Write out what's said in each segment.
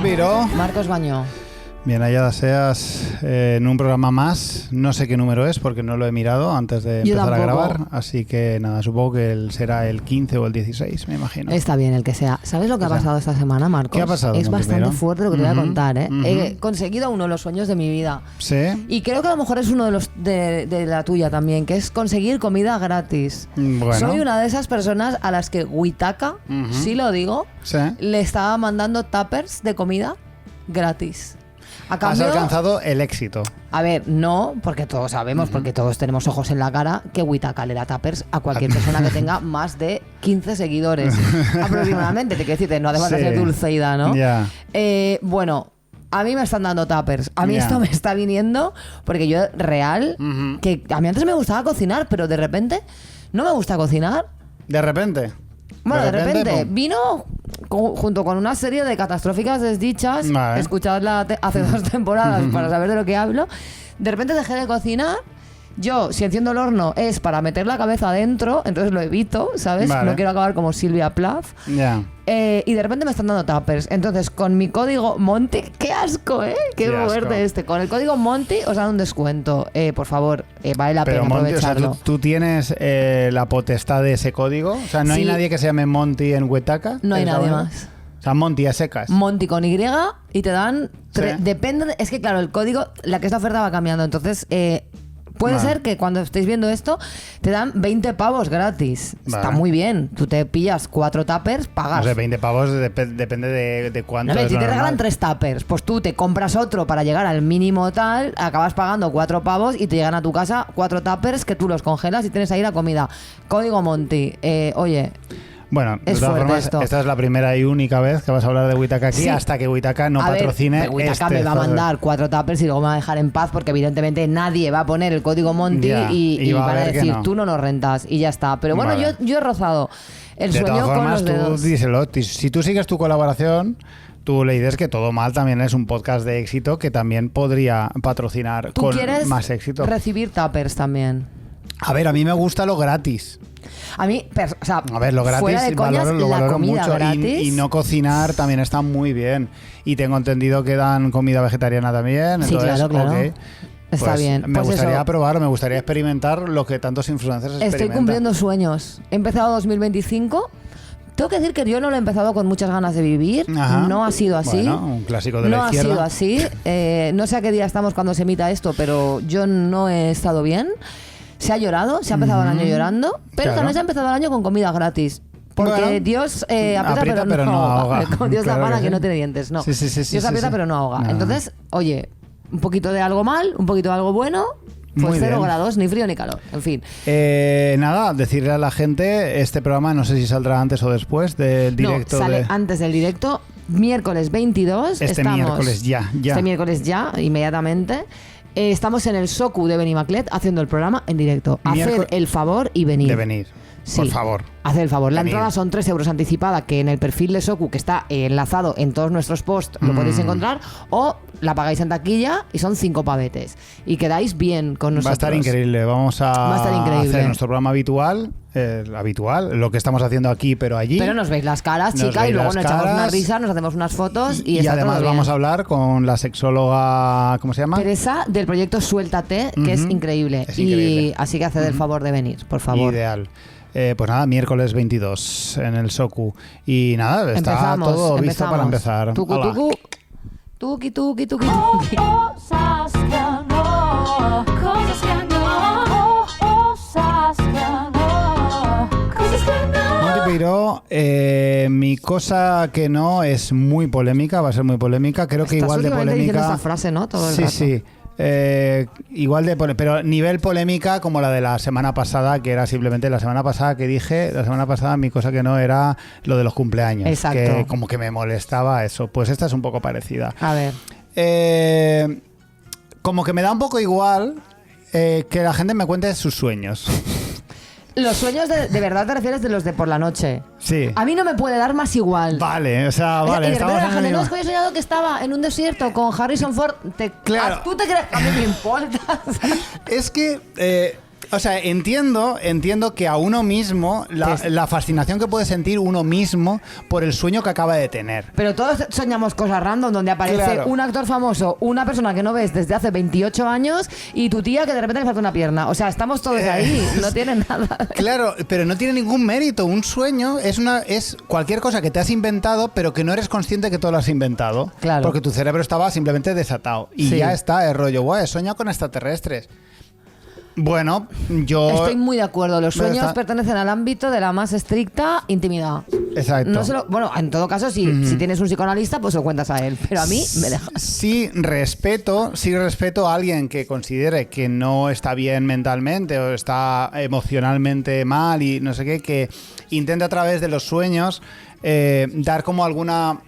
Piro. Marcos Bañó. Bien hallada seas en un programa más. No sé qué número es porque no lo he mirado antes de empezar a grabar. Así que nada, supongo que será el 15 o el 16, me imagino. Está bien el que sea. ¿Sabes lo que ha pasado esta semana, Marcos? ¿Qué ha pasado? Es bastante fuerte lo que te voy a contar, ¿eh? Uh-huh. He conseguido uno de los sueños de mi vida. ¿Sí? Y creo que a lo mejor es uno de los de la tuya también, que es conseguir comida gratis. Bueno. Soy una de esas personas a las que Witaka, sí lo digo, le estaba mandando tuppers de comida gratis. Has alcanzado el éxito. A ver, no, porque todos sabemos, porque todos tenemos ojos en la cara, que Witaka le da tuppers a cualquier persona que tenga más de 15 seguidores aproximadamente. Te quiero decir, no hace falta ser Dulceida, ¿no? Yeah. Bueno, a mí me están dando tuppers. A mí esto me está viniendo porque yo, real, que a mí antes me gustaba cocinar, pero de repente no me gusta cocinar. ¿De repente? Bueno, de repente vino junto con una serie de catastróficas desdichas, escuchadla hace 2 temporadas para saber de lo que hablo. De repente dejé de cocinar. Yo, si enciendo el horno, es para meter la cabeza adentro, entonces lo evito, ¿sabes? No quiero acabar como Silvia Plath. Y de repente me están dando tuppers. Entonces, con mi código Monty, ¡qué asco, eh! ¡Qué fuerte este! Con el código Monty os dan un descuento. Por favor, vale la pena aprovecharlo. O sea, ¿tú tienes la potestad de ese código? O sea, ¿no hay nadie que se llame Monty en Witaka? No hay nadie más. O sea, Monty a secas. Monty con Y y te dan... Depende... Es que, claro, el código, la que esta oferta va cambiando. Entonces... puede ser que cuando estéis viendo esto te dan 20 pavos gratis. Está muy bien. Tú te pillas 4 tuppers, pagas. No sé, 20 pavos depende de cuánto es si te normal. regalan 3 tuppers, pues tú te compras otro para llegar al mínimo tal, acabas pagando 4 pavos y te llegan a tu casa 4 tuppers que tú los congelas y tienes ahí la comida. Código Monty. Oye... Bueno, de todas formas, esta es la primera y única vez que vas a hablar de Witaka aquí hasta que Witaka no patrocine. Witaka me va a mandar 4 tuppers y luego me va a dejar en paz porque evidentemente nadie va a poner el código Monty y van a decir tú no nos rentas y ya está. Pero bueno, yo he rozado el sueño con los dedos. De todas formas, tú díselo. Si tú sigues tu colaboración, tú le dices que Todo Mal también es un podcast de éxito que también podría patrocinar con más éxito. Recibir tuppers también. A ver, a mí me gusta lo gratis. A mí, o sea, a ver, lo gratis fuera de coñas, lo valoro mucho gratis. y no cocinar también está muy bien. Y tengo entendido que dan comida vegetariana también. Sí, entonces, claro. Okay. Está bien. Me gustaría probar, me gustaría experimentar lo que tantos influencers experimentan. Estoy cumpliendo sueños. He empezado 2025. Tengo que decir que yo no lo he empezado con muchas ganas de vivir. No ha sido así. Bueno, un clásico de la izquierda. No ha sido así. No sé a qué día estamos cuando se emita esto, pero yo no he estado bien. Se ha llorado, se ha empezado el año llorando, pero también se ha empezado el año con comida gratis. Porque Dios aprieta pero no ahoga. Con Dios la mano que no tiene dientes, no. Dios aprieta pero no ahoga. Entonces, oye, un poquito de algo mal, un poquito de algo bueno, pues 0 grados, ni frío ni calor, en fin. Nada, decirle a la gente, este programa no sé si saldrá antes o después del directo. No, sale antes del directo, miércoles 22. Este miércoles ya. Este miércoles ya, inmediatamente. Estamos en el Socu de Benimaclet haciendo el programa en directo. Haced el favor y venid. De venir, por favor. Haced el favor. La entrada son 3 euros anticipada, que en el perfil de Socu, que está enlazado en todos nuestros posts, lo podéis encontrar, o la pagáis en taquilla y son 5 pavetes. Y quedáis bien con nosotros. Va a estar increíble. Vamos a hacer nuestro programa habitual, lo que estamos haciendo aquí, pero allí. Pero nos veis las caras, chica, y luego nos echamos una risa, nos hacemos unas fotos y además vamos a hablar con la sexóloga, ¿cómo se llama? Teresa, del proyecto Suéltate, que es increíble. Y así que haced el favor de venir, por favor. Ideal. Pues nada, miércoles 22 en el Socu. Y nada, está todo visto para empezar. Tuki, tuki, tuki. Cosas que no, cosas que no, cosas que no, cosas que no. Monty Piro, mi cosa que no es muy polémica, va a ser muy polémica. Creo que igual de polémica. Diciendo esta frase, ¿no? Todo el rato. Sí. Igual de pero nivel polémica como la de la semana pasada, que era simplemente la semana pasada mi cosa que no era lo de los cumpleaños. Exacto. Que como que me molestaba eso. Pues esta es un poco parecida. A ver. Como que me da un poco igual que la gente me cuente sus sueños. Los sueños de verdad te refieres de los de por la noche. Sí. A mí no me puede dar más igual. Vale, o sea, vale. Y de repente la gente, no, es que yo he soñado que estaba en un desierto con Harrison Ford. Claro. ¿Tú te crees que a mí me importa? Es que O sea, entiendo que a uno mismo, la fascinación que puede sentir uno mismo por el sueño que acaba de tener. Pero todos soñamos cosas random donde aparece un actor famoso, una persona que no ves desde hace 28 años y tu tía que de repente le falta una pierna. O sea, estamos todos ahí, no tiene nada. Claro, pero no tiene ningún mérito. Un sueño es cualquier cosa que te has inventado, pero que no eres consciente que tú lo has inventado. Claro. Porque tu cerebro estaba simplemente desatado. Y ya está, el rollo, guau, he soñado con extraterrestres. Bueno, yo... Estoy muy de acuerdo. Los sueños pertenecen al ámbito de la más estricta intimidad. Exacto. No bueno, en todo caso, si tienes un psicoanalista, pues lo cuentas a él. Pero a mí me deja. Sí respeto a alguien que considere que no está bien mentalmente o está emocionalmente mal y no sé qué, que intente a través de los sueños dar como alguna...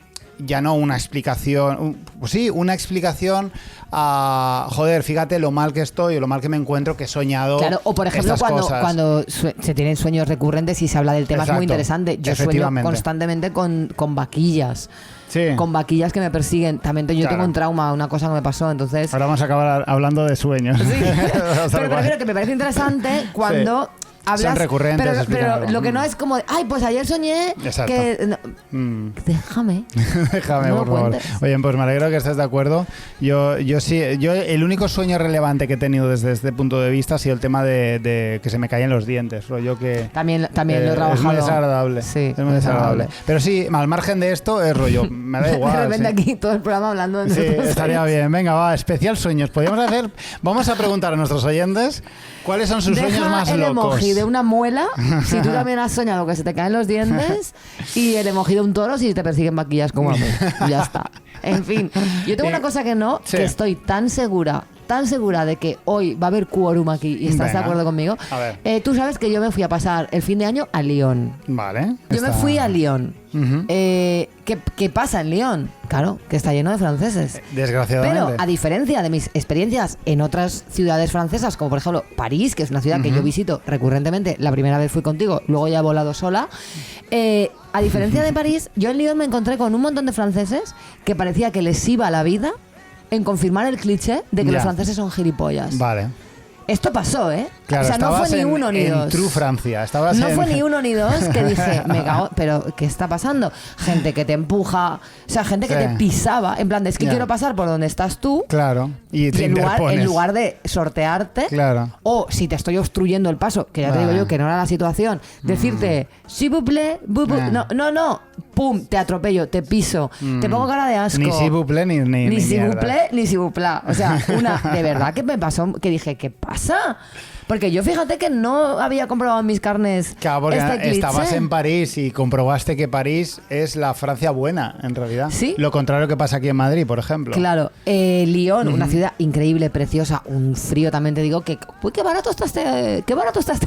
Ya no una explicación, pues sí, una explicación a, joder, fíjate lo mal que estoy o lo mal que me encuentro, que he soñado. Claro, o por ejemplo, cuando se tienen sueños recurrentes y se habla del tema. Exacto, es muy interesante. Yo sueño constantemente con vaquillas. Sí. Con vaquillas que me persiguen. También yo tengo un trauma, una cosa que me pasó, entonces... Ahora vamos a acabar hablando de sueños. Sí. Pero prefiero que me parece interesante cuando... Sí. Hablas, son recurrentes, pero lo que no es como, ay, pues ayer soñé. Exacto. Que... Déjame, no por favor. Oye, pues me alegro que estés de acuerdo. Yo el único sueño relevante que he tenido desde este punto de vista ha sido el tema de que se me caían los dientes. Yo que también lo he trabajado. Es muy desagradable. Sí, es muy desagradable. Pero sí, al margen de esto, es rollo. Me da igual. De repente aquí todo el programa hablando de sí, estaría bien. Venga, va, especial sueños. Vamos a preguntar a nuestros oyentes cuáles son sus sueños más el locos. Emoji de una muela, si tú también has soñado que se te caen los dientes, y el emoji de un toro si te persiguen vaquillas como a mí. Ya está. En fin, yo tengo una cosa que que estoy tan segura de que hoy va a haber quórum aquí y estás de acuerdo conmigo. A ver. Tú sabes que yo me fui a pasar el fin de año a Lyon. Vale. Yo me fui a Lyon. ¿Qué pasa en Lyon? Claro, que está lleno de franceses. Desgraciadamente. Pero a diferencia de mis experiencias en otras ciudades francesas, como por ejemplo París, que es una ciudad que yo visito recurrentemente, la primera vez fui contigo, luego ya he volado sola. A diferencia de París, yo en Lyon me encontré con un montón de franceses que parecía que les iba la vida en confirmar el cliché de que los franceses son gilipollas. Vale. Esto pasó, ¿eh? Claro, o sea, no fue ni uno ni dos. En True Francia. No fue ni uno ni dos que dije, me cago, pero ¿qué está pasando? Gente que te empuja, o sea, gente que te pisaba, en plan de, es que quiero pasar por donde estás tú. Claro. Y te en lugar de sortearte, o si te estoy obstruyendo el paso, que ya te digo yo que no era la situación, decirte, s'il vous plaît, no, pum, te atropello, te piso, te pongo cara de asco. Ni s'il vous plaît ni s'il vous plaît, ni s'il vous plaît. O sea, de verdad que me pasó, que dije, ¿qué pasa? Porque yo fíjate que no había comprobado en mis carnes. Claro, porque estabas en París y comprobaste que París es la Francia buena, en realidad. Sí. Lo contrario que pasa aquí en Madrid, por ejemplo. Claro. Lyon, una ciudad increíble, preciosa, un frío también te digo que. Uy, qué barato está este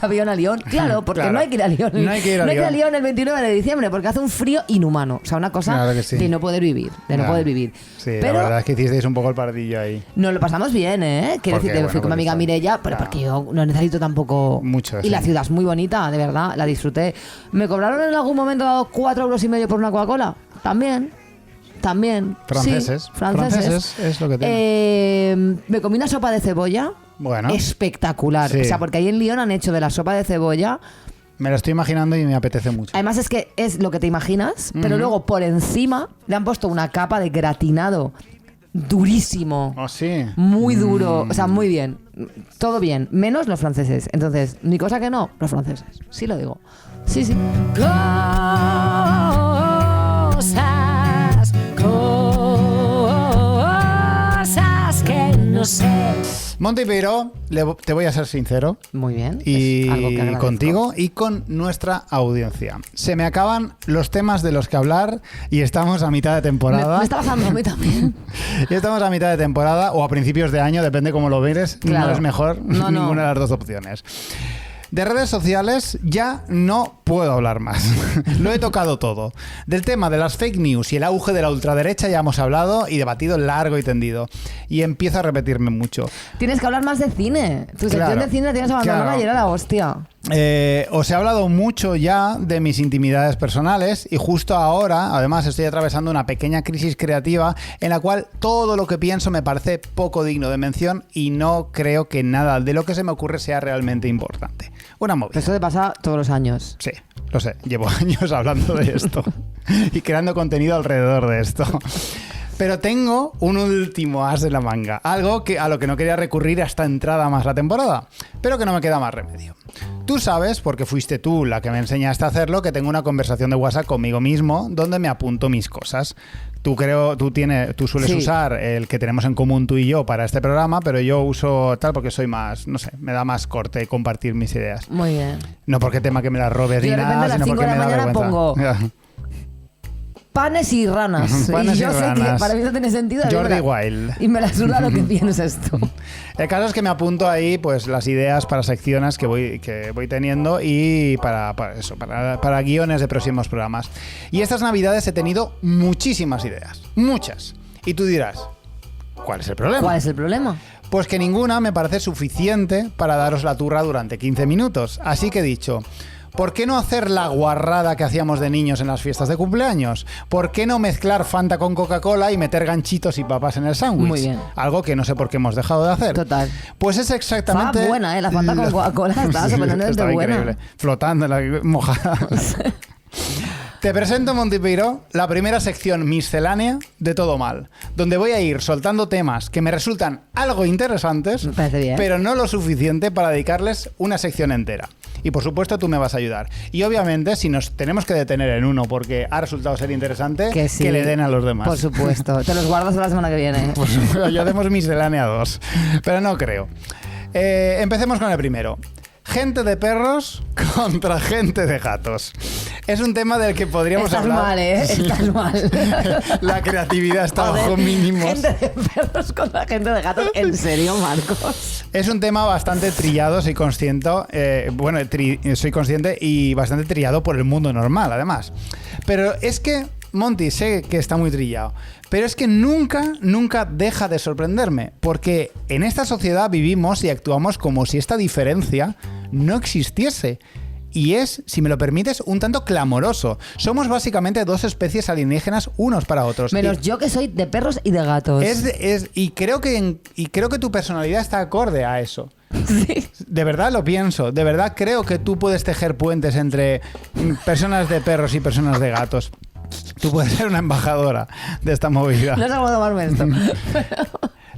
avión a Lyon. Claro, porque no hay que ir a Lyon. No hay que ir a Lyon el 29 de diciembre porque hace un frío inhumano. O sea, una cosa de no poder vivir. No poder vivir. Sí, pero la verdad es que hicisteis un poco el pardillo ahí. Nos lo pasamos bien, ¿eh? Quiero decirte, fui con mi amiga Mireia, pero porque yo no necesito tampoco mucho. Y la ciudad es muy bonita, de verdad, la disfruté. ¿Me cobraron en algún momento dado 4,5 € por una Coca-Cola? También. Franceses. Sí, franceses es lo que tiene. Me comí una sopa de cebolla. Bueno. Espectacular. Sí. O sea, porque ahí en Lyon han hecho de la sopa de cebolla. Me lo estoy imaginando y me apetece mucho. Además es que es lo que te imaginas, pero luego por encima le han puesto una capa de gratinado durísimo. Oh, sí. Muy duro. O sea, muy bien. Todo bien. Menos los franceses. Entonces, ni cosa que no, los franceses. Sí lo digo. Sí. Cosas que no sé. Monty Peiró, te voy a ser sincero. Muy bien. Y contigo y con nuestra audiencia. Se me acaban los temas de los que hablar y estamos a mitad de temporada. Me está pasando a mí también. Y estamos a mitad de temporada o a principios de año, depende cómo lo mires. Claro. No es mejor ninguna de las dos opciones. De redes sociales ya no puedo hablar más. Lo he tocado todo. Del tema de las fake news y el auge de la ultraderecha ya hemos hablado y debatido largo y tendido. Y empiezo a repetirme mucho. Tienes que hablar más de cine. Tu sección de cine la tienes abandonada y era la hostia. Os he hablado mucho ya de mis intimidades personales y justo ahora, además, estoy atravesando una pequeña crisis creativa en la cual todo lo que pienso me parece poco digno de mención y no creo que nada de lo que se me ocurre sea realmente importante. Una movida. Esto te pasa todos los años. Sí, lo sé. Llevo años hablando de esto y creando contenido alrededor de esto. Pero tengo un último as de la manga, algo a lo que no quería recurrir hasta entrada más la temporada, pero que no me queda más remedio. Tú sabes, porque fuiste tú la que me enseñaste a hacerlo, que tengo una conversación de WhatsApp conmigo mismo donde me apunto mis cosas. Tú sueles usar el que tenemos en común tú y yo para este programa, pero yo uso tal porque soy más, no sé, me da más corte compartir mis ideas. Muy bien. No porque tema que me las robes ni nada, sino porque me da vergüenza. Pongo panes y ranas. Panes y yo y sé ranas. Que para mí no tiene sentido. Jordi Wild. Y me la suda lo que piensas tú. El caso es que me apunto ahí pues las ideas para secciones que voy teniendo y para guiones de próximos programas. Y estas navidades he tenido muchísimas ideas. Muchas. Y tú dirás, ¿cuál es el problema? ¿Cuál es el problema? Pues que ninguna me parece suficiente para daros la turra durante 15 minutos. Así que he dicho, ¿por qué no hacer la guarrada que hacíamos de niños en las fiestas de cumpleaños? ¿Por qué no mezclar Fanta con Coca-Cola y meter ganchitos y papas en el sándwich? Muy bien. Algo que no sé por qué hemos dejado de hacer. Total. Pues es exactamente... Estaba buena, la Fanta con Coca-Cola estaba sorprendentemente buena. Increíble. Flotando, mojada. Te presento, Monty Peiró, la primera sección miscelánea de Todo Mal, donde voy a ir soltando temas que me resultan algo interesantes, pero no lo suficiente para dedicarles una sección entera. Y por supuesto tú me vas a ayudar. Y obviamente si nos tenemos que detener en uno porque ha resultado ser interesante, que le den a los demás. Por supuesto. Te los guardas la semana que viene. Por supuesto, ya hacemos miscelánea 2. Pero no creo. Empecemos con el primero. Gente de perros contra gente de gatos. Es un tema del que podríamos hablar. Estás mal, ¿eh? Sí. Estás mal. La creatividad está bajo mínimos. Gente de perros contra gente de gatos. ¿En serio, Marcos? Es un tema bastante trillado, soy consciente. Soy consciente y bastante trillado por el mundo normal, además. Pero es que, Monty, sé que está muy trillado. Pero es que nunca deja de sorprenderme, porque en esta sociedad vivimos y actuamos como si esta diferencia no existiese. Y es, si me lo permites, un tanto clamoroso. Somos básicamente dos especies alienígenas unos para otros. Menos yo que soy de perros y de gatos. Y creo que tu personalidad está acorde a eso. Sí. De verdad lo pienso. De verdad creo que tú puedes tejer puentes entre personas de perros y personas de gatos. Tú puedes ser una embajadora de esta movida. No sé cómo tomarme esto.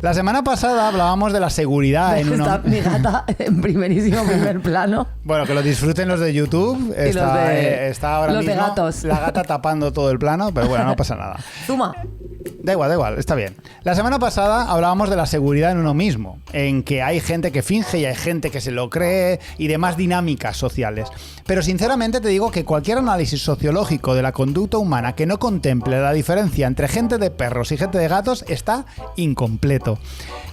La semana pasada hablábamos de la seguridad en Está mi gata en primer plano. Bueno, que lo disfruten los de YouTube. Está ahora los mismo de gatos. La gata tapando todo el plano, pero bueno, no pasa nada. Zuma. Da igual, está bien. La semana pasada hablábamos de la seguridad en uno mismo, en que hay gente que finge y hay gente que se lo cree y demás dinámicas sociales. Pero sinceramente te digo que cualquier análisis sociológico de la conducta humana que no contemple la diferencia entre gente de perros y gente de gatos está incompleto.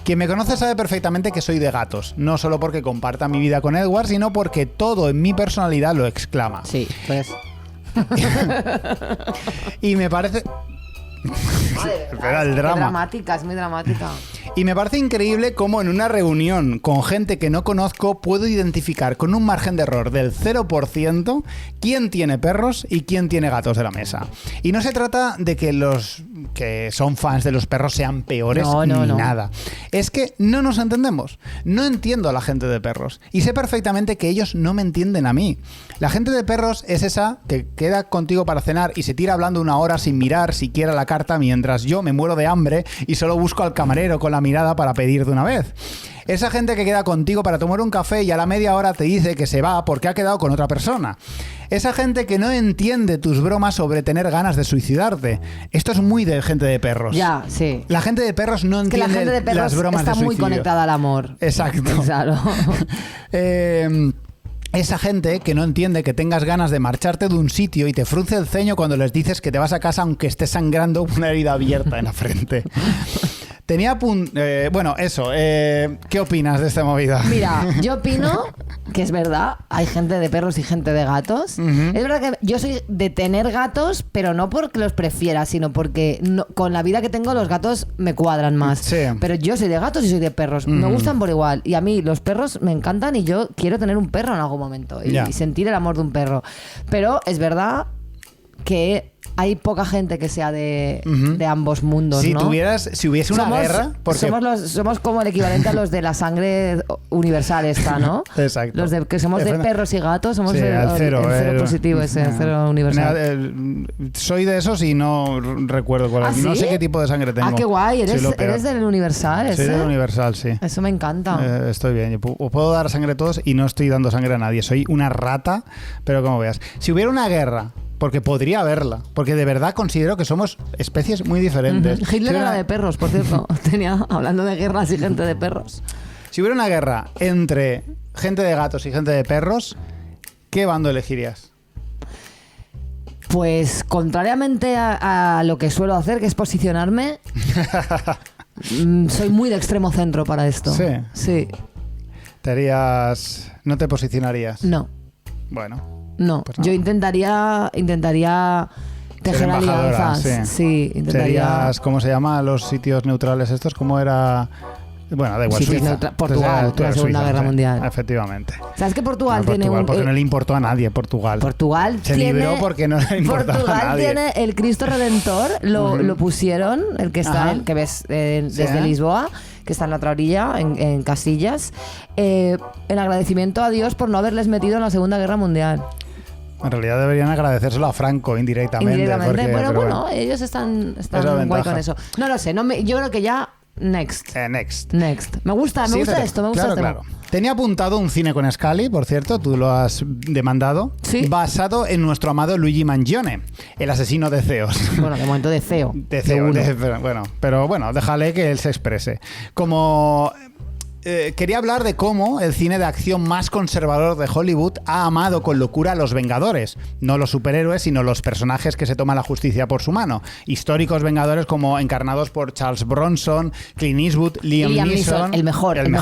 Quien me conoce sabe perfectamente que soy de gatos, no solo porque comparta mi vida con Edward, sino porque todo en mi personalidad lo exclama. Sí, pues. Y me parece... Espera, el drama. Es dramática, es muy dramática. Y me parece increíble cómo en una reunión con gente que no conozco puedo identificar con un margen de error del 0% quién tiene perros y quién tiene gatos de la mesa. Y no se trata de que los que son fans de los perros sean peores ni nada. Es que no nos entendemos. No entiendo a la gente de perros. Y sé perfectamente que ellos no me entienden a mí. La gente de perros es esa que queda contigo para cenar y se tira hablando una hora sin mirar siquiera la carta mientras yo me muero de hambre y solo busco al camarero con la mirada para pedir de una vez. Esa gente que queda contigo para tomar un café y a la media hora te dice que se va porque ha quedado con otra persona. Esa gente que no entiende tus bromas sobre tener ganas de suicidarte. Esto es muy de gente de perros. Ya, sí. La gente de perros no entiende la gente de perros las bromas de está suicidio. muy conectada al amor. Exacto. Claro. Esa gente que no entiende que tengas ganas de marcharte de un sitio y te frunce el ceño cuando les dices que te vas a casa aunque estés sangrando una herida abierta en la frente. Bueno, eso. ¿Qué opinas de esta movida? Mira, yo opino que es verdad, hay gente de perros y gente de gatos. Es verdad que yo soy de tener gatos, pero no porque los prefiera, sino porque con la vida que tengo los gatos me cuadran más. Sí. Pero yo soy de gatos y soy de perros. Me gustan por igual. Y a mí los perros me encantan y yo quiero tener un perro en algún momento y sentir el amor de un perro. Pero es verdad que hay poca gente que sea de ambos mundos, si ¿no? Si hubiese una guerra... Porque... Somos como el equivalente a los de la sangre universal esta, ¿no? Exacto. Los que somos de perros y gatos, somos el cero positivo, el cero universal. Soy de esos y no recuerdo cuál es. ¿Ah, sí? No sé qué tipo de sangre tengo. Ah, qué guay, eres del universal, Soy del universal, sí. Eso me encanta. Estoy bien. Yo puedo dar sangre a todos y no estoy dando sangre a nadie. Soy una rata, pero como veas. Si hubiera una guerra... Porque podría haberla. Porque de verdad considero que somos especies muy diferentes. Hitler era de perros, por cierto. Hablando de guerras y gente de perros. Si hubiera una guerra entre gente de gatos y gente de perros, ¿qué bando elegirías? Pues contrariamente a lo que suelo hacer, que es posicionarme, soy muy de extremo centro para esto. Sí. ¿No te posicionarías? No. Bueno. No, pues no. Yo intentaría tejer alianzas. Sí, intentaría. ¿Serías, cómo se llama los sitios neutrales estos? ¿Cómo era? Bueno, da igual, Suiza. Portugal, la Segunda Guerra Mundial. Efectivamente. ¿Sabes que Portugal tiene un... Porque no le importó a nadie, Portugal. Se libró porque no le importó a nadie. Portugal tiene el Cristo Redentor, lo pusieron, el que está, el que ves desde Lisboa, que está en la otra orilla, en Casillas, en agradecimiento a Dios por no haberles metido en la Segunda Guerra Mundial. En realidad deberían agradecérselo a Franco indirectamente. Pero bueno, ellos están guay con eso. No lo sé, yo creo que ya... Next. Me gusta esto. Claro. Tenía apuntado un cine con Scali, por cierto, tú lo has demandado, ¿sí? Basado en nuestro amado Luigi Mangione, el asesino de CEOs. Bueno, de momento de CEO. Pero bueno, déjale que él se exprese. Quería hablar de cómo el cine de acción más conservador de Hollywood ha amado con locura a los Vengadores. No los superhéroes, sino los personajes que se toman la justicia por su mano. Históricos Vengadores como encarnados por Charles Bronson, Clint Eastwood, Liam Neeson. El mejor Liam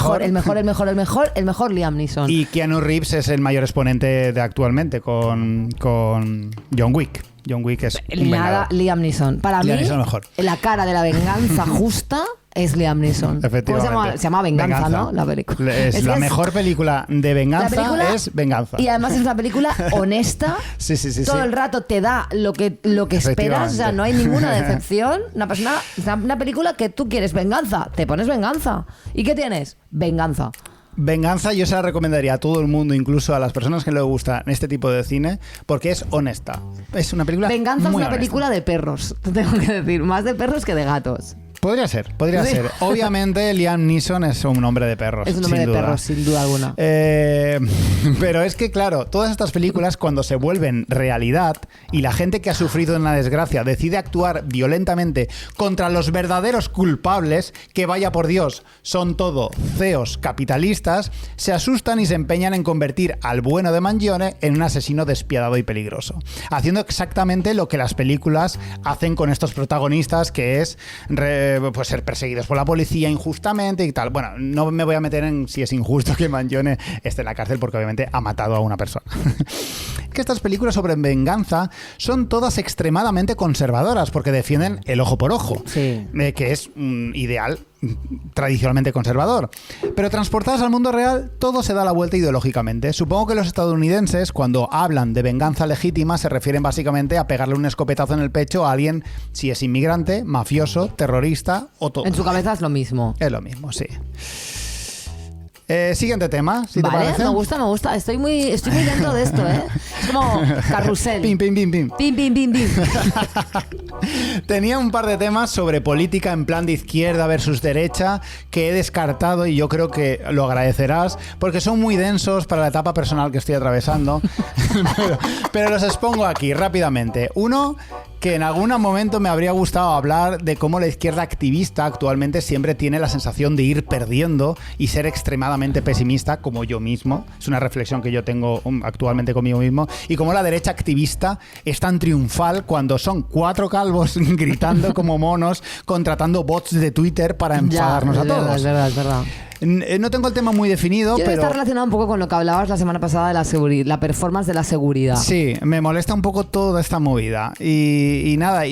Neeson. Y Keanu Reeves es el mayor exponente de actualmente con John Wick. John Wick es Liam Neeson. Para mí, mejor. La cara de la venganza justa es Liam Neeson. Efectivamente. Se llama Venganza, ¿no? La película. Es la mejor película de venganza, es Venganza. Y además es una película honesta. Sí. Todo el rato te da lo que esperas, o sea, no hay ninguna decepción. Una película que tú quieres venganza, te pones venganza. ¿Y qué tienes? Venganza. Venganza yo se la recomendaría a todo el mundo, incluso a las personas que les gusta este tipo de cine, porque es honesta. Es una película Venganza muy es una película de perros, te tengo que decir, más de perros que de gatos. Podría ser. Obviamente Liam Neeson es un hombre de perros. Es un hombre de perros, sin duda alguna. Pero es que, claro, todas estas películas cuando se vuelven realidad y la gente que ha sufrido en la desgracia decide actuar violentamente contra los verdaderos culpables, que vaya por Dios, son todo CEOs capitalistas, se asustan y se empeñan en convertir al bueno de Mangione en un asesino despiadado y peligroso. Haciendo exactamente lo que las películas hacen con estos protagonistas, que es... pues ser perseguidos por la policía injustamente y tal. Bueno, no me voy a meter en si es injusto que Mangione esté en la cárcel porque obviamente ha matado a una persona. Que estas películas sobre venganza son todas extremadamente conservadoras porque defienden el ojo por ojo, sí. Que es un ideal tradicionalmente conservador. Pero transportadas al mundo real, todo se da la vuelta ideológicamente. Supongo que los estadounidenses, cuando hablan de venganza legítima, se refieren básicamente a pegarle un escopetazo en el pecho a alguien, si es inmigrante, mafioso, terrorista o todo. En su cabeza es lo mismo. Es lo mismo, sí. Siguiente tema, si vale, te parece. Me gusta. Estoy muy dentro de esto, ¿eh? Es como carrusel. Pim. Pim. Tenía un par de temas sobre política en plan de izquierda versus derecha que he descartado y yo creo que lo agradecerás porque son muy densos para la etapa personal que estoy atravesando. pero los expongo aquí rápidamente. Uno, que en algún momento me habría gustado hablar de cómo la izquierda activista actualmente siempre tiene la sensación de ir perdiendo y ser extremadamente pesimista, como yo mismo. Es una reflexión que yo tengo actualmente conmigo mismo. Y cómo la derecha activista es tan triunfal cuando son 4 calvos gritando como monos, contratando bots de Twitter para enfadarnos a todos. Es verdad. No tengo el tema muy definido, pero... Está relacionado un poco con lo que hablabas la semana pasada de la seguridad, la performance de la seguridad. Sí, me molesta un poco toda esta movida. Y nada,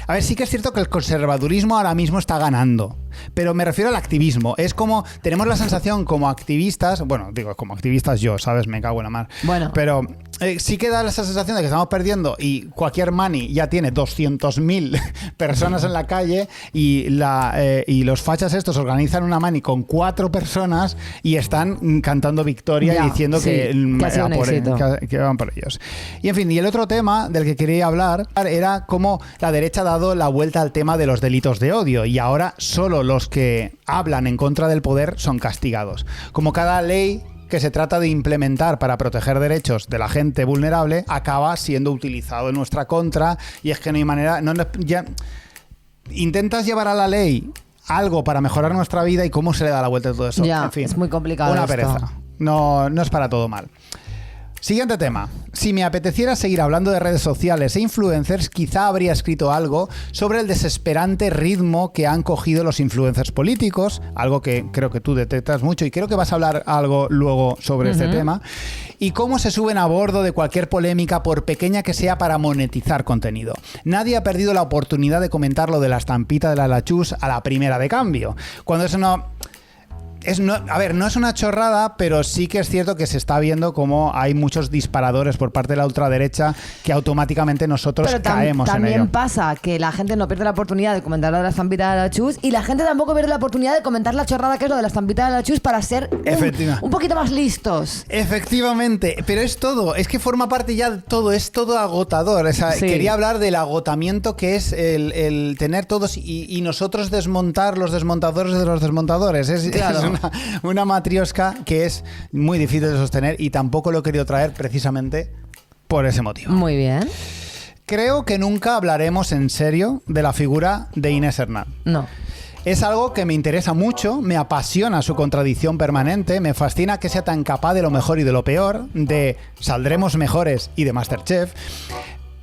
a ver, sí que es cierto que el conservadurismo ahora mismo está ganando, pero me refiero al activismo. Es como, tenemos la sensación como activistas, bueno, digo, como activistas yo, ¿sabes? Me cago en la mar. Bueno. Pero sí que da esa sensación de que estamos perdiendo y cualquier mani ya tiene 200.000 personas en la calle y los fachas estos organizan una mani con 4 personas y están cantando victoria y diciendo que van por ellos. Y en fin, y el otro tema del que quería hablar era cómo la derecha ha dado la vuelta al tema de los delitos de odio y ahora solo los que hablan en contra del poder son castigados. Como cada ley que se trata de implementar para proteger derechos de la gente vulnerable acaba siendo utilizado en nuestra contra y es que no hay manera... intentas llevar a la ley algo para mejorar nuestra vida y cómo se le da la vuelta a todo eso. Ya, en fin, es muy complicado. Una pereza. No es para todo mal. Siguiente tema. Si me apeteciera seguir hablando de redes sociales e influencers, quizá habría escrito algo sobre el desesperante ritmo que han cogido los influencers políticos, algo que creo que tú detectas mucho y creo que vas a hablar algo luego sobre este tema, y cómo se suben a bordo de cualquier polémica, por pequeña que sea, para monetizar contenido. Nadie ha perdido la oportunidad de comentar lo de la estampita de la Lachus a la primera de cambio. Cuando eso no es una chorrada, pero sí que es cierto que se está viendo como hay muchos disparadores por parte de la ultraderecha que automáticamente nosotros caemos en ello. También pasa que la gente no pierde la oportunidad de comentar lo de la estampita de la Chus y la gente tampoco pierde la oportunidad de comentar la chorrada que es lo de la estampita de la Chus para ser un poquito más listos. Efectivamente, pero es todo, es que forma parte ya de todo, es todo agotador. O sea, quería hablar del agotamiento que es el tener todos y nosotros desmontar los desmontadores de los desmontadores. Es una matriosca que es muy difícil de sostener y tampoco lo he querido traer precisamente por ese motivo. Muy bien. Creo que nunca hablaremos en serio de la figura de Inés Hernán. No. Es algo que me interesa mucho, me apasiona su contradicción permanente, me fascina que sea tan capaz de lo mejor y de lo peor, de Saldremos Mejores y de MasterChef.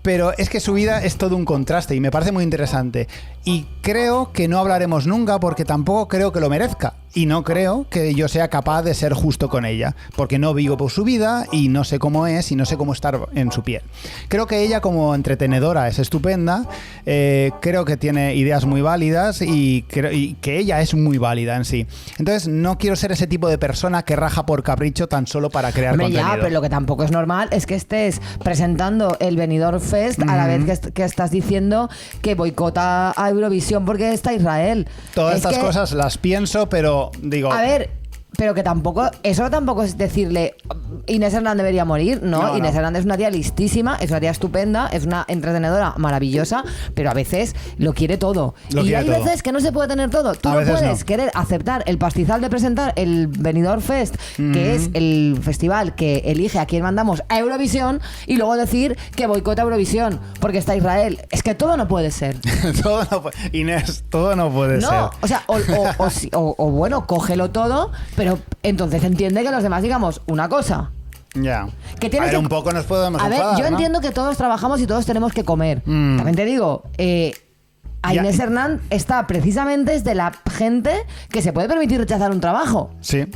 Pero es que su vida es todo un contraste y me parece muy interesante. Y creo que no hablaremos nunca porque tampoco creo que lo merezca. Y no creo que yo sea capaz de ser justo con ella, porque no vivo por su vida y no sé cómo es y no sé cómo estar en su piel. Creo que ella como entretenedora es estupenda, creo que tiene ideas muy válidas y que ella es muy válida en sí. Entonces no quiero ser ese tipo de persona que raja por capricho tan solo para crear contenido. Ya, pero lo que tampoco es normal es que estés presentando el Benidorm Fest a la vez que estás diciendo que boicota a Eurovisión porque está Israel. Todas estas cosas las pienso, pero digo... A ver, pero que tampoco... Eso tampoco es decirle Inés Hernán debería morir, ¿no? Inés Hernán es una tía listísima, es una tía estupenda, es una entretenedora maravillosa, pero a veces lo quiere todo. Y hay veces que no se puede tener todo. Tú no puedes querer aceptar el pastizal de presentar el Benidorm Fest, que es el festival que elige a quién mandamos a Eurovisión, y luego decir que boicota Eurovisión porque está Israel. Es que todo no puede ser. Inés, todo no puede ser. No, o sea, o bueno, cógelo todo, pero entonces entiende que los demás digamos una cosa. Ya. Un poco nos podemos enfadar, yo entiendo que todos trabajamos y todos tenemos que comer. También te digo, a Inés Hernán está precisamente desde la gente que se puede permitir rechazar un trabajo. Sí.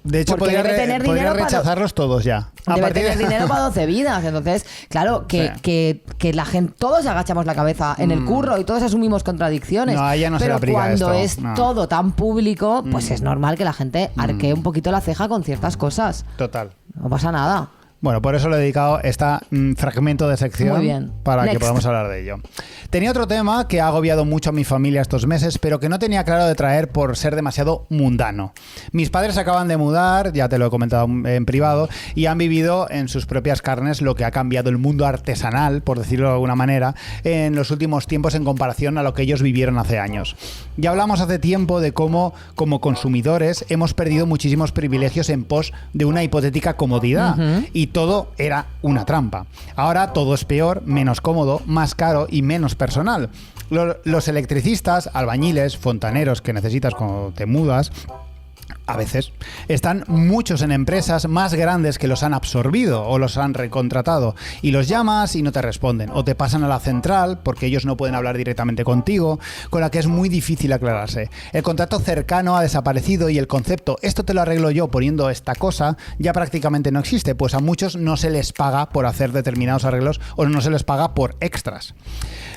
De hecho, podría rechazarlos todos ya. Debe tener dinero para 12 vidas. Entonces, claro, que la gente, todos agachamos la cabeza en el curro y todos asumimos contradicciones. No, a ella no se le aplica cuando esto. es todo tan público, pues es normal que la gente arquee un poquito la ceja con ciertas cosas. Total. No pasa nada. Bueno, por eso le he dedicado este fragmento de sección para que podamos hablar de ello. Tenía otro tema que ha agobiado mucho a mi familia estos meses, pero que no tenía claro de traer por ser demasiado mundano. Mis padres acaban de mudar, ya te lo he comentado en privado, y han vivido en sus propias carnes lo que ha cambiado el mundo artesanal, por decirlo de alguna manera, en los últimos tiempos en comparación a lo que ellos vivieron hace años. Ya hablamos hace tiempo de cómo, como consumidores, hemos perdido muchísimos privilegios en pos de una hipotética comodidad. Y y todo era una trampa. Ahora todo es peor, menos cómodo, más caro y menos personal. Los electricistas, albañiles, fontaneros que necesitas cuando te mudas, a veces, están muchos en empresas más grandes que los han absorbido o los han recontratado, y los llamas y no te responden, o te pasan a la central porque ellos no pueden hablar directamente contigo, con la que es muy difícil aclararse. El contacto cercano ha desaparecido y el concepto "esto te lo arreglo yo poniendo esta cosa" ya prácticamente no existe, pues a muchos no se les paga por hacer determinados arreglos o no se les paga por extras.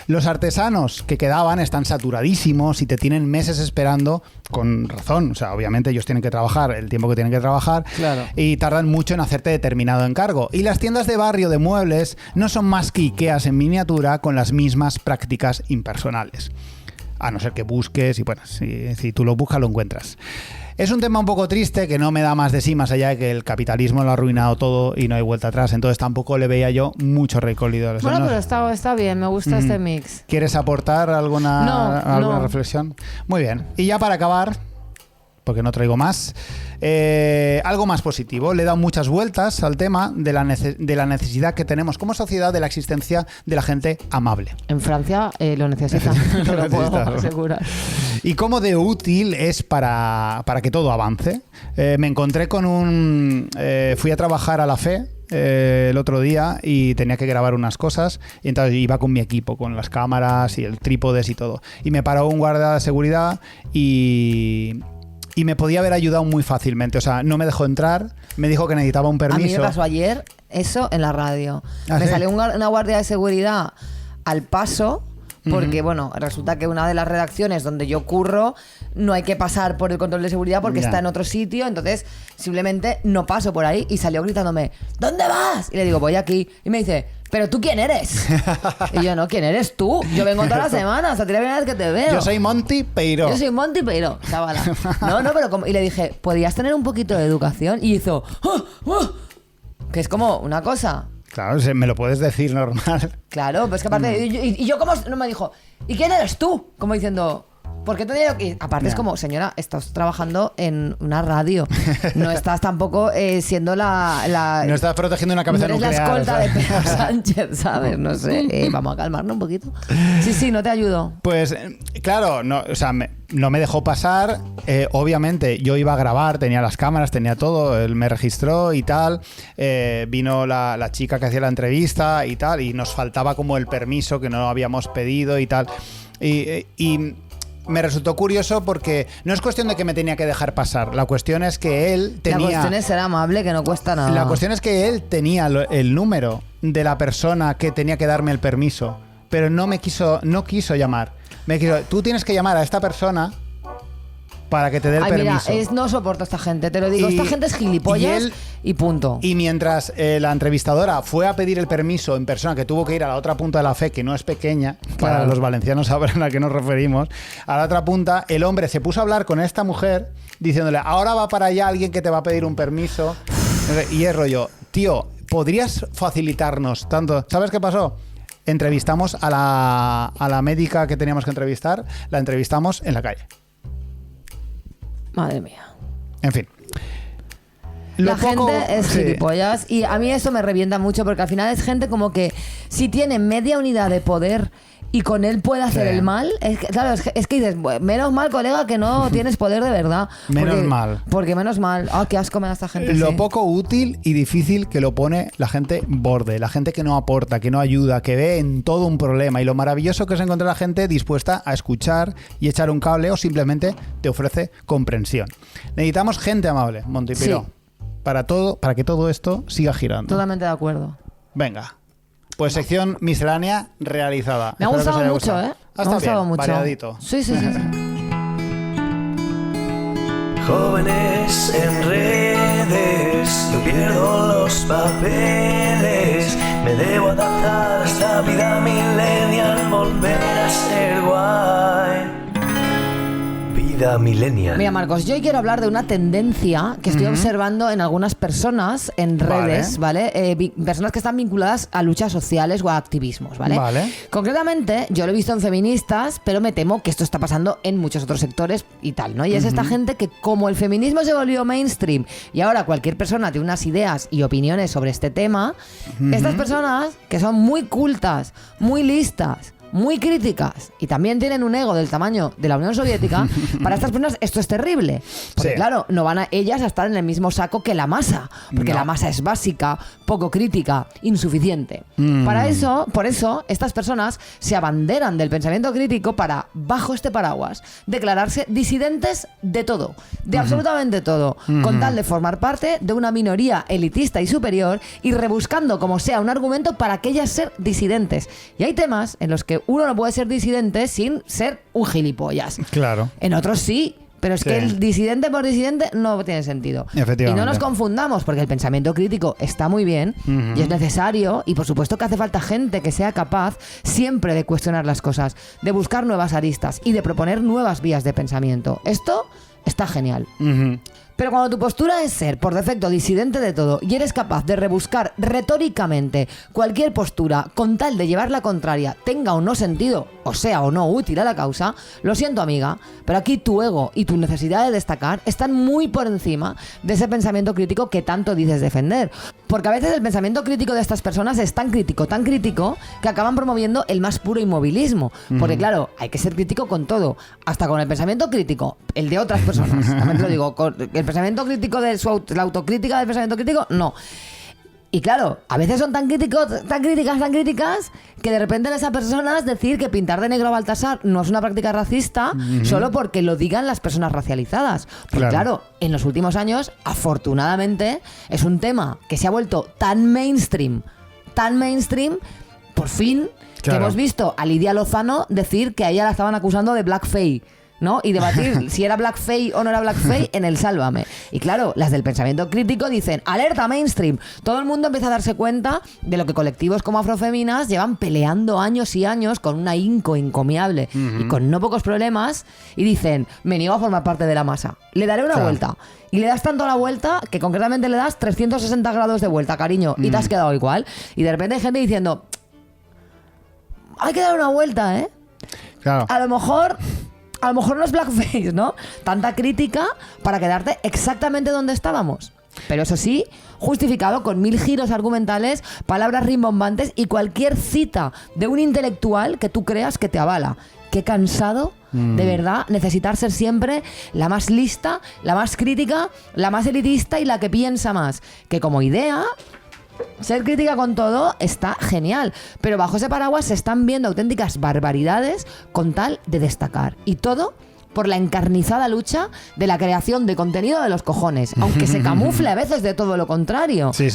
Los artesanos que quedaban están saturadísimos y te tienen meses esperando, con razón, o sea, obviamente ellos tienen que trabajar el tiempo que tienen que trabajar, claro, y tardan mucho en hacerte determinado encargo. Y las tiendas de barrio de muebles no son más que Ikeas en miniatura con las mismas prácticas impersonales. A no ser que busques y bueno, si tú lo buscas lo encuentras. Es un tema un poco triste que no me da más de sí, más allá de que el capitalismo lo ha arruinado todo y no hay vuelta atrás. Entonces tampoco le veía yo mucho recorrido. Bueno, pero está bien, me gusta este mix. ¿Quieres aportar alguna reflexión? Muy bien. Y ya para acabar, porque no traigo más, algo más positivo. Le he dado muchas vueltas al tema de la necesidad que tenemos como sociedad de la existencia de la gente amable. En Francia lo necesitan, te lo puedo asegurar. Y cómo de útil es para que todo avance. Me encontré con fui a trabajar a la FE el otro día y tenía que grabar unas cosas, y entonces iba con mi equipo, con las cámaras y el trípodes y todo. Y me paró un guardia de seguridad y me podía haber ayudado muy fácilmente. O sea, no me dejó entrar, me dijo que necesitaba un permiso. A mí me pasó ayer eso en la radio. ¿Ah, me sí? salió una guardia de seguridad al paso, porque bueno, resulta que una de las redacciones donde yo curro no hay que pasar por el control de seguridad porque está en otro sitio, entonces simplemente no paso por ahí, y salió gritándome ¿dónde vas? Y le digo voy aquí, y me dice ¿pero tú quién eres? Y yo no, ¿quién eres tú? Yo vengo toda la semana, o sea, la primera vez que te veo. Yo soy Monty Peiró. Yo soy Monty Peiró, chavala. No, pero como... Y le dije, ¿podrías tener un poquito de educación? Y hizo que es como una cosa. Claro, me lo puedes decir normal. Claro, pues que aparte... Y yo como... No me dijo, ¿y quién eres tú? Como diciendo... ¿Por qué te digo que...? Aparte es como, señora, estás trabajando en una radio. No estás tampoco siendo la... No estás protegiendo una cabeza nuclear. No eres la escolta de Pedro Sánchez, ¿sabes? No sé. Vamos a calmarnos un poquito. Sí, no te ayudo. Pues, claro, no, o sea, no me dejó pasar. Obviamente, yo iba a grabar, tenía las cámaras, tenía todo. Él me registró y tal. Vino la chica que hacía la entrevista y tal. Y nos faltaba como el permiso que no habíamos pedido y tal. Y me resultó curioso porque no es cuestión de que me tenía que dejar pasar. La cuestión es que él tenía... La cuestión es ser amable, que no cuesta nada. La cuestión es que él tenía el número de la persona que tenía que darme el permiso, pero no quiso llamar. Tú tienes que llamar a esta persona para que te dé el permiso. Mira, no soporto a esta gente, te lo digo. Esta gente es gilipollas y punto. Y mientras la entrevistadora fue a pedir el permiso en persona, que tuvo que ir a la otra punta de la FE, que no es pequeña, claro, para los valencianos sabrán a qué nos referimos, a la otra punta, el hombre se puso a hablar con esta mujer diciéndole, ahora va para allá alguien que te va a pedir un permiso. Y es rollo, tío, ¿podrías facilitarnos tanto? ¿Sabes qué pasó? Entrevistamos a la médica que teníamos que entrevistar, la entrevistamos en la calle. Madre mía. En fin. La gente es gilipollas, y a mí eso me revienta mucho porque al final es gente como que si tiene media unidad de poder y con él puede hacer el mal, claro, es que dices, menos mal, colega, que no tienes poder de verdad. Menos mal. Porque menos mal. Qué asco me da esta gente. Lo poco útil y difícil que lo pone la gente borde, la gente que no aporta, que no ayuda, que ve en todo un problema, y lo maravilloso que es encontrar a la gente dispuesta a escuchar y echar un cable o simplemente te ofrece comprensión. Necesitamos gente amable, Monty Peiró, para que todo esto siga girando. Totalmente de acuerdo. Venga. Pues sección miscelánea realizada. Me ha gustado mucho, ¿eh? Me ha gustado mucho. Variadito. Sí. Jóvenes en redes, yo pierdo los papeles. Me debo adaptar a esta vida millennial, volver a ser guay. vida millennial. Mira, Marcos, yo hoy quiero hablar de una tendencia que estoy observando en algunas personas en redes, ¿vale? Personas que están vinculadas a luchas sociales o a activismos, ¿vale? Concretamente, yo lo he visto en feministas, pero me temo que esto está pasando en muchos otros sectores y tal, ¿no? Y es esta gente que, como el feminismo se volvió mainstream y ahora cualquier persona tiene unas ideas y opiniones sobre este tema, estas personas que son muy cultas, muy listas, muy críticas y también tienen un ego del tamaño de la Unión Soviética, para estas personas esto es terrible. Porque claro, no van ellas a estar en el mismo saco que la masa, porque la masa es básica, poco crítica, insuficiente. Por eso, estas personas se abanderan del pensamiento crítico para, bajo este paraguas, declararse disidentes de todo, de absolutamente todo, con tal de formar parte de una minoría elitista y superior y rebuscando como sea un argumento para que ellas ser disidentes. Y hay temas en los que uno no puede ser disidente sin ser un gilipollas. Claro. En otros sí. Pero es que el disidente por disidente no tiene sentido. Y no nos confundamos, porque el pensamiento crítico está muy bien y es necesario, y por supuesto que hace falta gente que sea capaz siempre de cuestionar las cosas, de buscar nuevas aristas y de proponer nuevas vías de pensamiento. Esto está genial. Pero cuando tu postura es ser, por defecto, disidente de todo y eres capaz de rebuscar retóricamente cualquier postura con tal de llevar la contraria, tenga o no sentido, o sea o no útil a la causa, lo siento, amiga, pero aquí tu ego y tu necesidad de destacar están muy por encima de ese pensamiento crítico que tanto dices defender. Porque a veces el pensamiento crítico de estas personas es tan crítico, que acaban promoviendo el más puro inmovilismo. Porque claro, hay que ser crítico con todo, hasta con el pensamiento crítico, el de otras personas. También te lo digo, con el pensamiento crítico de la autocrítica del pensamiento crítico, no. Y claro, a veces son tan críticas, que de repente ves a personas decir que pintar de negro a Baltasar no es una práctica racista solo porque lo digan las personas racializadas. Porque claro, en los últimos años, afortunadamente, es un tema que se ha vuelto tan mainstream, por fin, que hemos visto a Lidia Lozano decir que a ella la estaban acusando de blackface, ¿no? Y debatir si era blackface o no era blackface en el Sálvame. Y claro, las del pensamiento crítico dicen, alerta mainstream. Todo el mundo empieza a darse cuenta de lo que colectivos como Afrofeminas llevan peleando años y años con un ahínco encomiable y con no pocos problemas, y dicen, me niego a formar parte de la masa. Le daré una vuelta. Y le das tanto la vuelta que concretamente le das 360 grados de vuelta, cariño, y te has quedado igual. Y de repente hay gente diciendo, hay que dar una vuelta, ¿eh? Claro. A lo mejor no es blackface, ¿no? Tanta crítica para quedarte exactamente donde estábamos. Pero eso sí, justificado con 1000 giros argumentales, palabras rimbombantes y cualquier cita de un intelectual que tú creas que te avala. Qué cansado, de verdad, necesitar ser siempre la más lista, la más crítica, la más elitista y la que piensa más. Que como idea, ser crítica con todo está genial, pero bajo ese paraguas se están viendo auténticas barbaridades con tal de destacar. Y todo por la encarnizada lucha de la creación de contenido de los cojones, aunque se camufle a veces de todo lo contrario. Sí,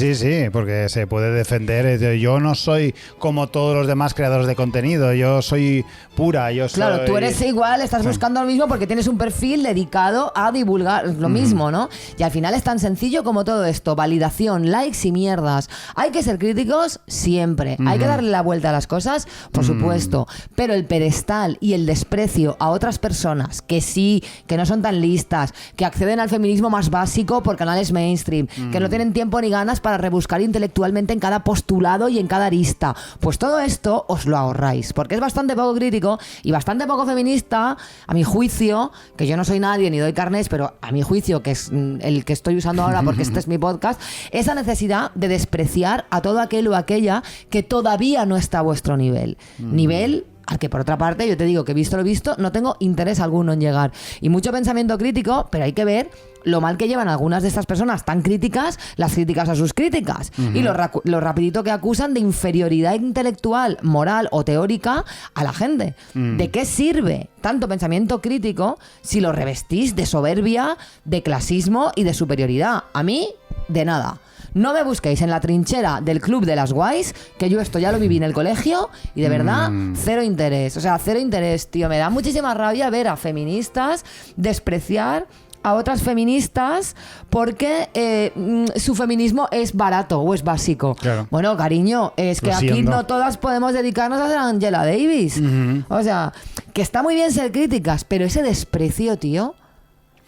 porque se puede defender. Yo no soy como todos los demás creadores de contenido, yo soy pura, Claro, tú eres igual, estás buscando lo mismo porque tienes un perfil dedicado a divulgar lo mismo, ¿no? Y al final es tan sencillo como todo esto, validación, likes y mierdas. Hay que ser críticos siempre, hay que darle la vuelta a las cosas, por supuesto, pero el pedestal y el desprecio a otras personas que sí, que no son tan listas, que acceden al feminismo más básico por canales mainstream, que no tienen tiempo ni ganas para rebuscar intelectualmente en cada postulado y en cada arista. Pues todo esto os lo ahorráis, porque es bastante poco crítico y bastante poco feminista, a mi juicio, que yo no soy nadie ni doy carnés, pero a mi juicio, que es el que estoy usando ahora porque este es mi podcast, esa necesidad de despreciar a todo aquel o aquella que todavía no está a vuestro nivel. Nivel al que por otra parte yo te digo que visto lo visto no tengo interés alguno en llegar, y mucho pensamiento crítico, pero hay que ver lo mal que llevan algunas de estas personas tan críticas las críticas a sus críticas y lo rapidito que acusan de inferioridad intelectual, moral o teórica a la gente. ¿De qué sirve tanto pensamiento crítico si lo revestís de soberbia, de clasismo y de superioridad? A mí, de nada. No me busquéis en la trinchera del club de las guays, que yo esto ya lo viví en el colegio y de verdad, cero interés. O sea, cero interés, tío. Me da muchísima rabia ver a feministas despreciar a otras feministas porque su feminismo es barato o es básico. Claro. Bueno, cariño, es que aquí no todas podemos dedicarnos a ser Angela Davis. O sea, que está muy bien ser críticas, pero ese desprecio, tío...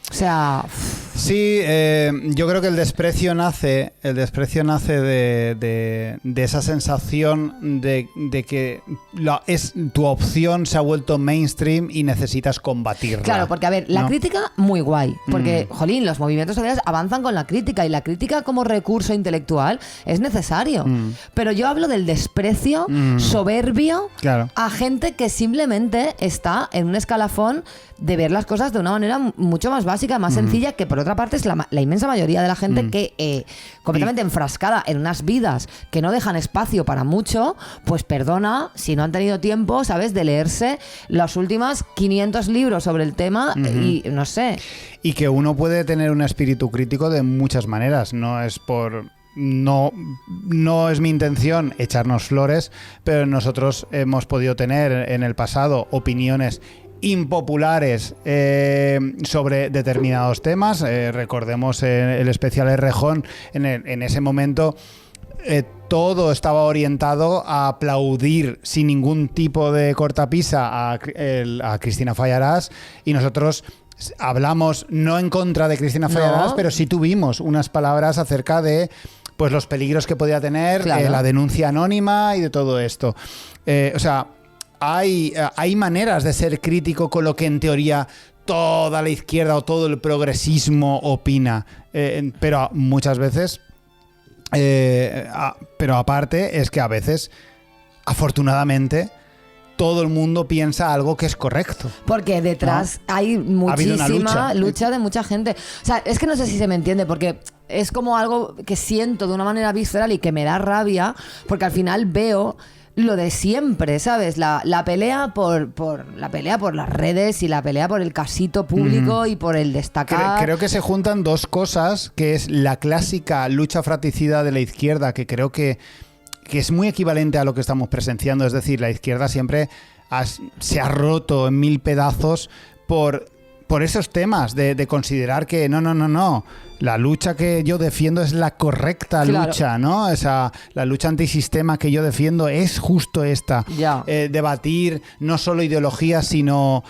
O sea... Sí, yo creo que el desprecio nace de esa sensación de que tu opción se ha vuelto mainstream y necesitas combatirla. Claro, porque a ver, la crítica muy guay, porque, jolín, los movimientos sociales avanzan con la crítica y la crítica como recurso intelectual es necesario. Pero yo hablo del desprecio soberbio a gente que simplemente está en un escalafón de ver las cosas de una manera mucho más básica, más sencilla, que por otra parte es la inmensa mayoría de la gente que completamente enfrascada en unas vidas que no dejan espacio para mucho, pues perdona si no han tenido tiempo, ¿sabes?, de leerse los últimos 500 libros sobre el tema y no sé. Y que uno puede tener un espíritu crítico de muchas maneras, no es mi intención echarnos flores, pero nosotros hemos podido tener en el pasado opiniones impopulares sobre determinados temas. Recordemos el especial Errejón. En ese momento todo estaba orientado a aplaudir sin ningún tipo de cortapisa a Cristina Fallarás, y nosotros hablamos no en contra de Cristina Fallarás, pero sí tuvimos unas palabras acerca de pues los peligros que podía tener la denuncia anónima y de todo esto. O sea, hay maneras de ser crítico con lo que en teoría toda la izquierda o todo el progresismo opina, pero muchas veces, pero aparte es que a veces, afortunadamente, todo el mundo piensa algo que es correcto. Porque detrás hay muchísima lucha de mucha gente. O sea, es que no sé si se me entiende, porque es como algo que siento de una manera visceral y que me da rabia, porque al final veo lo de siempre, ¿sabes? La pelea por las redes y la pelea por el casito público y por el destacar. Creo que se juntan dos cosas, que es la clásica lucha fratricida de la izquierda, que creo que es muy equivalente a lo que estamos presenciando. Es decir, la izquierda siempre se ha roto en mil pedazos por esos temas de considerar que no. La lucha que yo defiendo es la correcta lucha, ¿no? La lucha antisistema que yo defiendo es justo esta. Debatir no solo ideologías, sino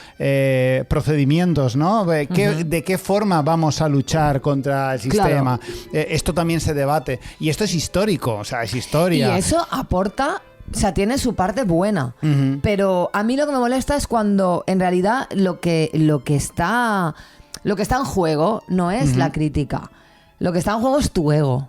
procedimientos, ¿no? ¿De qué forma vamos a luchar contra el sistema? Esto también se debate. Y esto es histórico, o sea, es historia. Y eso aporta... O sea, tiene su parte buena. Pero a mí lo que me molesta es cuando en realidad lo que está en juego no es la crítica. Lo que está en juego es tu ego.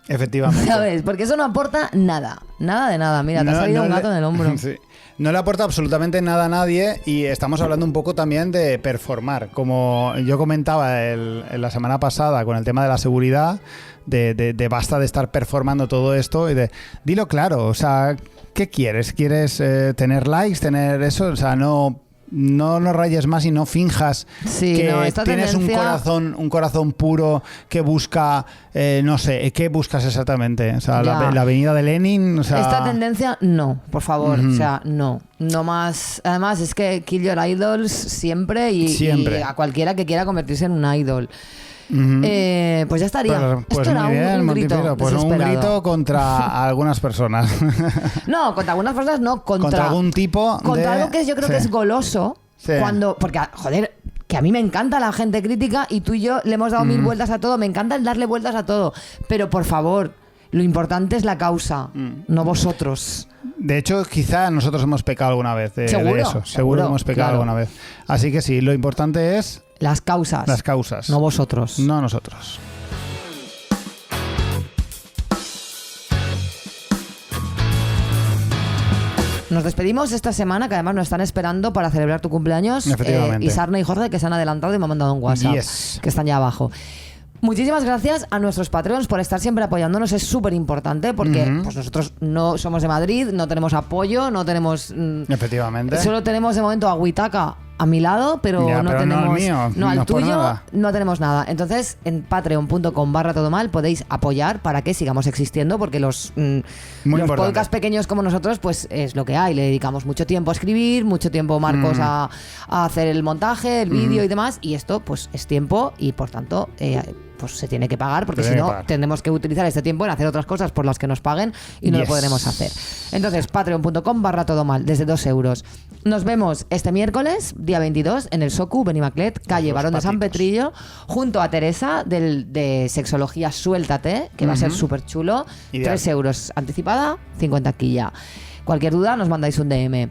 Efectivamente. ¿Sabes? Porque eso no aporta nada. Nada de nada. Mira, te ha salido un gato en el hombro. Sí. No le aporta absolutamente nada a nadie, y estamos hablando un poco también de performar. Como yo comentaba en la semana pasada con el tema de la seguridad, de basta de estar performando todo esto y de dilo claro, o sea, ¿qué quieres? ¿Quieres tener likes, tener eso? O sea, no rayes más y no finjas que tienes un corazón puro que busca, no sé, ¿qué buscas exactamente? O sea, la avenida de Lenin, o sea... Esta tendencia, no, por favor, o sea, no más. Además, es que kill your idols siempre y a cualquiera que quiera convertirse en un idol. Pues ya estaría. Pues esto era muy bien, un grito pues un grito contra algunas personas. No, contra algunas personas no, contra algún tipo contra algo que yo creo que es goloso. Porque, joder, que a mí me encanta la gente crítica y tú y yo le hemos dado mil vueltas a todo. Me encanta el darle vueltas a todo. Pero por favor, lo importante es la causa, no vosotros. De hecho, quizá nosotros hemos pecado alguna vez de eso. Seguro hemos pecado alguna vez. Así que sí, lo importante es... Las causas. No vosotros. No nosotros. Nos despedimos esta semana, que además nos están esperando para celebrar tu cumpleaños. Efectivamente. Isarna y Jorge, que se han adelantado y me han mandado un WhatsApp. Que están ya abajo. Muchísimas gracias a nuestros Patreons por estar siempre apoyándonos. Es súper importante porque pues nosotros no somos de Madrid, no tenemos apoyo, no tenemos... Efectivamente. Solo tenemos de momento a Huitaca a mi lado, pero Ya, no pero tenemos... no al mío, no, al no por tuyo nada. no tenemos nada. Entonces, en patreon.com/todomal podéis apoyar para que sigamos existiendo, porque los importante. podcasts pequeños como nosotros, pues es lo que hay. Le dedicamos mucho tiempo a escribir, mucho tiempo, Marcos, a hacer el montaje, el vídeo y demás, y esto pues es tiempo y por tanto... pues se tiene que pagar, porque si no tendremos que utilizar este tiempo en hacer otras cosas por las que nos paguen y no lo podremos hacer. Entonces, patreon.com/todomal, desde 2 euros. Nos vemos este miércoles, día 22, en el Socu, Benimaclet, calle Barón de San Petrillo, junto a Teresa de Sexología Suéltate, que va a ser súper chulo. 3 euros anticipada, 50 aquí ya. Cualquier duda nos mandáis un DM.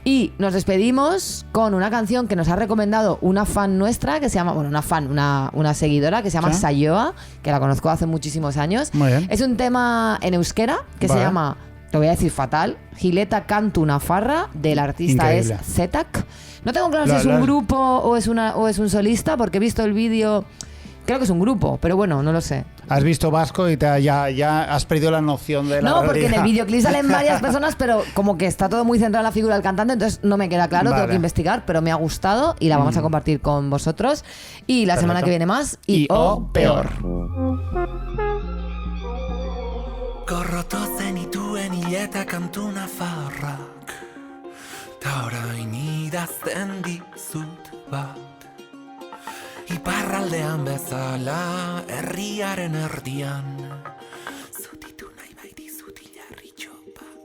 Y nos despedimos con una canción que nos ha recomendado una fan nuestra, que se llama, bueno, una seguidora que se llama Sayoa, que la conozco hace muchísimos años. Muy bien. Es un tema en euskera que se llama, lo voy a decir fatal, Gileta Cantu Nafarra, del artista Increíble. es Zetak. No tengo claro si es un grupo o es un solista, porque he visto el vídeo, creo que es un grupo, pero bueno, no lo sé. Has visto vasco y ya has perdido la noción de la No, porque en realidad. el videoclip salen varias personas, pero como que está todo muy centrado en la figura del cantante, entonces no me queda claro, tengo que investigar, pero me ha gustado y la vamos a compartir con vosotros. Y la semana que viene más, y peor. Gorroto zenituen hileta kantu nafarrak, ta orain idazten dizut bat. Iparraldean bezala, herriaren erdian, zutitu nahi baiti zutilarritxo bat.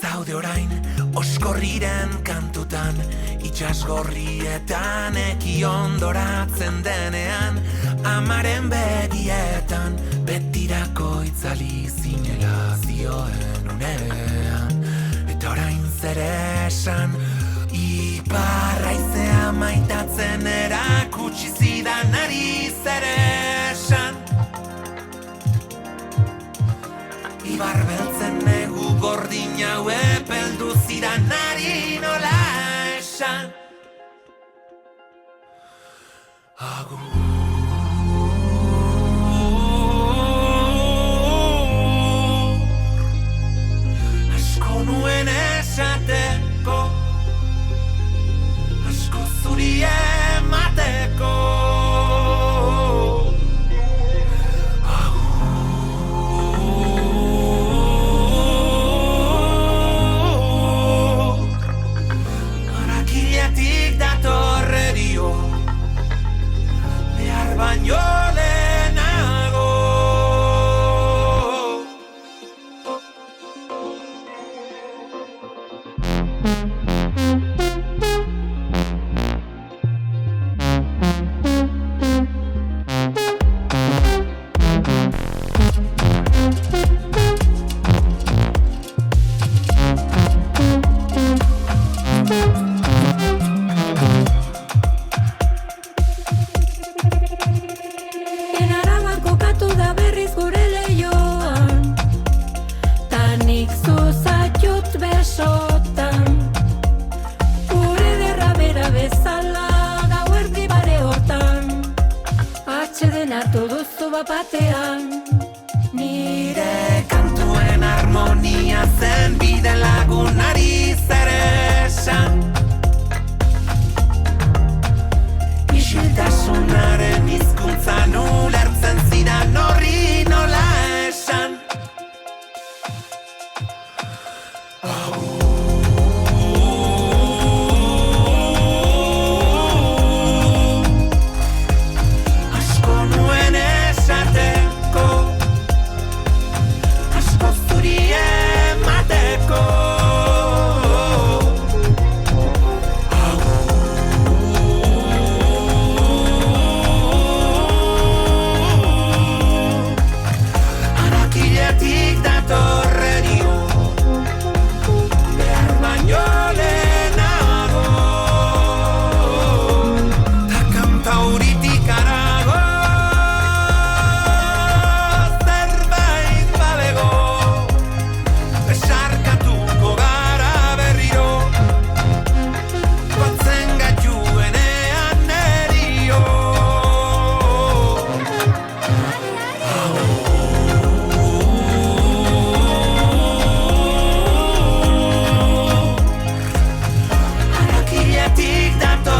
Zaude orain, oskorriren kantutan, itxasgorrietan, eki ondoratzen denean, amaren begietan, betirako itzali zinela zioen unean. Eta orain zer esan, iparraizea maitatzen erakutsi zidan ari zer esan. Ibar beltzen negu gordin hau epeldu zidan ari nola esan. Agur. Asko nuen esateko, zuri emateko. Harakiletik datorre dio, behar baino lehenago. Batean nire kantuen harmonia zen bide lagunari zer esan. Isiltasunaren hizkuntzan ulertzen zidan horri nola esan. tic-tac-toe.